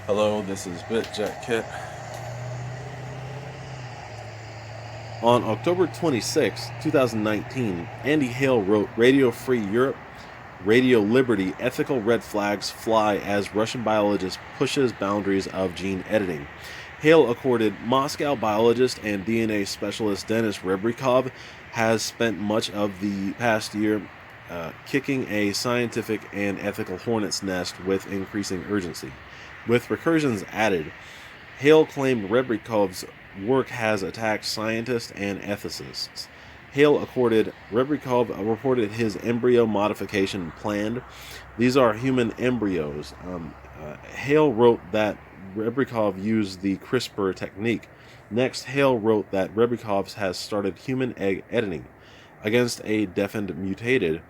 Hello, this is BitJack Kit. On October 26, 2019, Andy Hale wrote Radio Free Europe, Radio Liberty, ethical red flags fly as Russian biologist pushes boundaries of gene editing. Hale accorded Moscow biologist and DNA specialist Denis Rebrikov has spent much of the past year kicking a scientific and ethical hornet's nest with increasing urgency. With recursions added, Hale claimed Rebrikov's work has attacked scientists and ethicists. Hale accorded Rebrikov reported his embryo modification planned. These are human embryos. Hale wrote that Rebrikov used the CRISPR technique. Next, Hale wrote that Rebrikov has started human egg editing. Against a deafened mutated,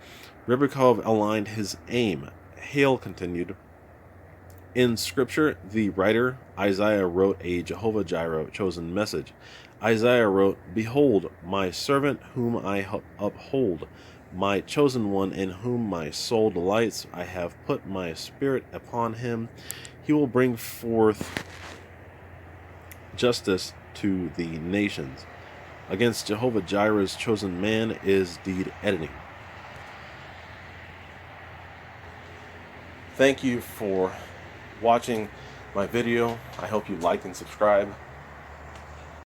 Rebrikov aligned his aim. Hale continued, in Scripture, the writer Isaiah wrote a Jehovah-Jireh chosen message. Isaiah wrote, "Behold, my servant whom I uphold, my chosen one in whom my soul delights. I have put my spirit upon him. He will bring forth justice to the nations." Against Jehovah-Jireh's chosen man is deed editing. Thank you for watching my video. I hope you like and subscribe.